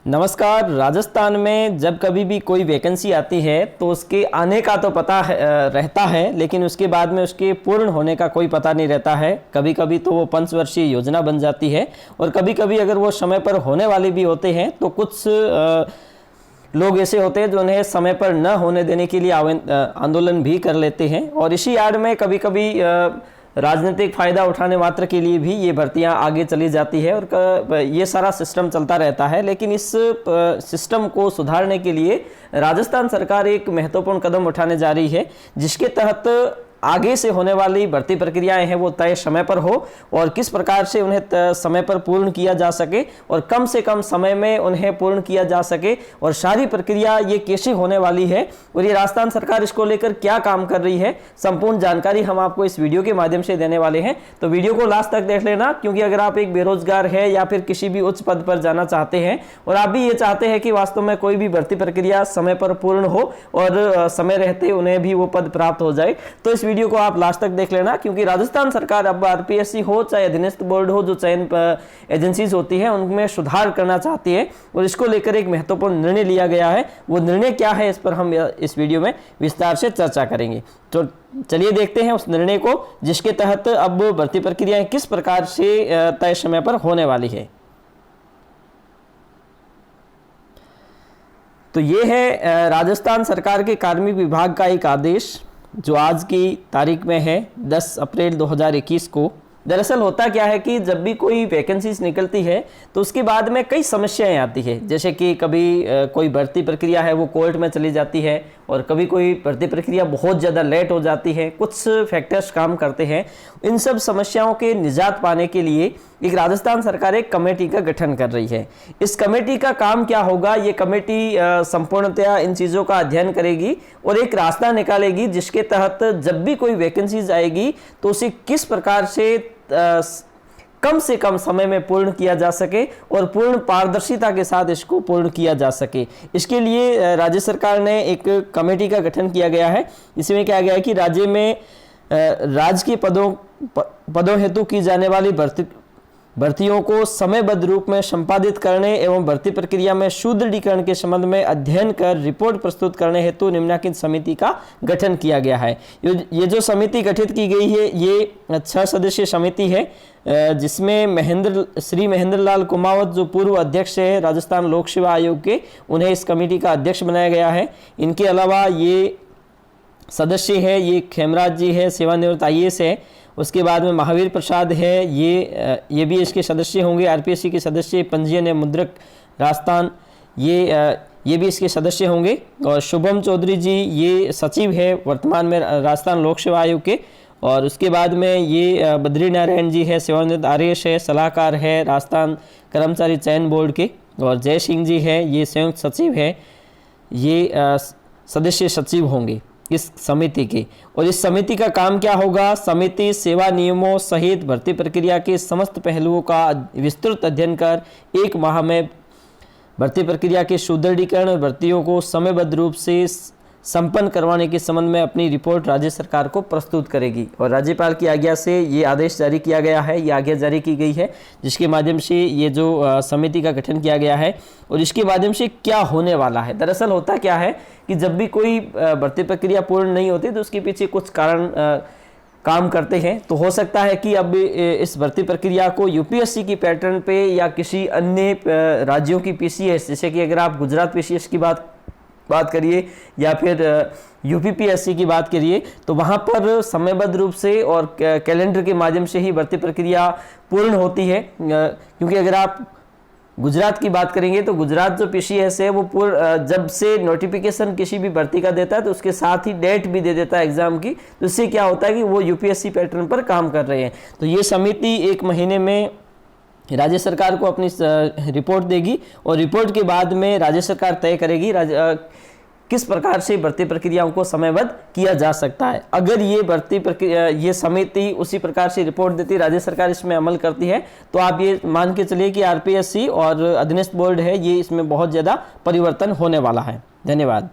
नमस्कार। राजस्थान में जब कभी भी कोई वैकेंसी आती है तो उसके आने का तो पता रहता है, लेकिन उसके बाद में उसके पूर्ण होने का कोई पता नहीं रहता है। कभी कभी तो वो पंचवर्षीय योजना बन जाती है और कभी कभी अगर वो समय पर होने वाले भी होते हैं तो कुछ लोग ऐसे होते हैं जो उन्हें समय पर न होने देने के लिए आंदोलन भी कर लेते हैं। और इसी आड़ में कभी कभी राजनीतिक फ़ायदा उठाने मात्र के लिए भी ये भर्तियां आगे चली जाती है और ये सारा सिस्टम चलता रहता है। लेकिन इस सिस्टम को सुधारने के लिए राजस्थान सरकार एक महत्वपूर्ण कदम उठाने जा रही है, जिसके तहत आगे से होने वाली भर्ती प्रक्रियाएं हैं वो तय समय पर हो और किस प्रकार से उन्हें समय पर पूर्ण किया जा सके और कम से कम समय में उन्हें पूर्ण किया जा सके और सारी प्रक्रिया ये कैसे होने वाली है और ये राजस्थान सरकार इसको लेकर क्या काम कर रही है, संपूर्ण जानकारी हम आपको इस वीडियो के माध्यम से देने वाले हैं। तो वीडियो को लास्ट तक देख लेना, क्योंकि अगर आप एक बेरोजगार है या फिर किसी भी उच्च पद पर जाना चाहते हैं और आप भी ये चाहते हैं कि वास्तव में कोई भी भर्ती प्रक्रिया समय पर पूर्ण हो और समय रहते उन्हें भी वो पद प्राप्त हो जाए, तो इस वीडियो को आप लास्ट तक देख लेना। क्योंकि राजस्थान सरकार अब आरपीएससी हो चाहे अधीनस्थ बोर्ड हो, जो चयन एजेंसीज होती है उनमें सुधार करना चाहती है और इसको लेकर एक महत्वपूर्ण निर्णय लिया गया है। वो निर्णय क्या है इस पर हम इस वीडियो में विस्तार से चर्चा करेंगे। तो चलिए देखते हैं उस निर्णय को, जिसके तहत अब भर्ती प्रक्रियाएं किस प्रकार से तय समय पर होने वाली है। तो ये है राजस्थान सरकार के कार्मिक विभाग का एक आदेश जो आज की तारीख में है 10 अप्रैल 2021 को। दरअसल होता क्या है कि जब भी कोई वैकेंसीज निकलती है तो उसके बाद में कई समस्याएं आती है, जैसे कि कभी कोई भर्ती प्रक्रिया है वो कोर्ट में चली जाती है और कभी कोई भर्ती प्रक्रिया बहुत ज़्यादा लेट हो जाती है, कुछ फैक्टर्स काम करते हैं। इन सब समस्याओं के निजात पाने के लिए एक राजस्थान सरकार एक कमेटी का गठन कर रही है। इस कमेटी का काम क्या होगा, ये कमेटी संपूर्णतया इन चीज़ों का अध्ययन करेगी और एक रास्ता निकालेगी जिसके तहत जब भी कोई वैकेंसीज आएगी तो उसे किस प्रकार से कम समय में पूर्ण किया जा सके और पूर्ण पारदर्शिता के साथ इसको पूर्ण किया जा सके। इसके लिए राज्य सरकार ने एक कमेटी का गठन किया गया है। इसमें क्या गया है कि राज्य में राजकीय पदों हेतु की जाने वाली भर्तियों को समयबद्ध रूप में संपादित करने एवं भर्ती प्रक्रिया में सुदृढ़ीकरण के संबंध में अध्ययन कर रिपोर्ट प्रस्तुत करने हेतु निम्नलिखित समिति का गठन किया गया है। ये जो समिति गठित की गई है ये 6 सदस्यीय समिति है, जिसमें श्री महेंद्र लाल कुमावत जो पूर्व अध्यक्ष है राजस्थान लोक सेवा आयोग के, उन्हें इस कमेटी का अध्यक्ष बनाया गया है। इनके अलावा ये सदस्य है, ये खेमराज जी है, सेवानिवृत्त IAS है। उसके बाद में महावीर प्रसाद है, ये भी इसके सदस्य होंगे। आरपीएससी के सदस्य पंजीयन है मुद्रक राजस्थान, ये भी इसके सदस्य होंगे। और शुभम चौधरी जी ये सचिव है वर्तमान में राजस्थान लोक सेवा आयोग के। और उसके बाद में ये बद्री नारायण जी है, सेवानिवृत्त RAS है, सलाहकार है राजस्थान कर्मचारी चयन बोर्ड के। और जय सिंह जी है, ये संयुक्त सचिव है, ये सदस्य सचिव होंगे इस समिति के। और इस समिति का काम क्या होगा, समिति सेवा नियमों सहित भर्ती प्रक्रिया के समस्त पहलुओं का विस्तृत अध्ययन कर 1 माह में भर्ती प्रक्रिया के सुदृढ़ीकरण और भर्तियों को समयबद्ध रूप से संपन्न करवाने के संबंध में अपनी रिपोर्ट राज्य सरकार को प्रस्तुत करेगी। और राज्यपाल की आज्ञा से ये आदेश जारी किया गया है, ये आज्ञा जारी की गई है, जिसके माध्यम से ये जो समिति का गठन किया गया है। और इसके माध्यम से क्या होने वाला है, दरअसल होता क्या है कि जब भी कोई भर्ती प्रक्रिया पूर्ण नहीं होती तो उसके पीछे कुछ कारण काम करते हैं। तो हो सकता है कि अब इस भर्ती प्रक्रिया को यूपीएससी की पैटर्न पे या किसी अन्य राज्यों की PCS, जैसे कि अगर आप गुजरात PCS की बात करिए या फिर UPPSC की बात करिए, तो वहाँ पर समयबद्ध रूप से और कैलेंडर के माध्यम से ही भर्ती प्रक्रिया पूर्ण होती है। क्योंकि अगर आप गुजरात की बात करेंगे तो गुजरात जो PCS है वो जब से नोटिफिकेशन किसी भी भर्ती का देता है तो उसके साथ ही डेट भी दे देता है एग्जाम की। तो इससे क्या होता है कि वो UPSC पैटर्न पर काम कर रहे हैं। तो ये समिति 1 महीने में राज्य सरकार को अपनी रिपोर्ट देगी और रिपोर्ट के बाद में राज्य सरकार तय करेगी किस प्रकार से भर्ती प्रक्रियाओं को समयबद्ध किया जा सकता है। अगर ये भर्ती प्रक्रिया ये समिति उसी प्रकार से रिपोर्ट देती, राज्य सरकार इसमें अमल करती है, तो आप ये मान के चलिए कि आरपीएससी और अधीनस्थ बोर्ड है ये इसमें बहुत ज़्यादा परिवर्तन होने वाला है। धन्यवाद।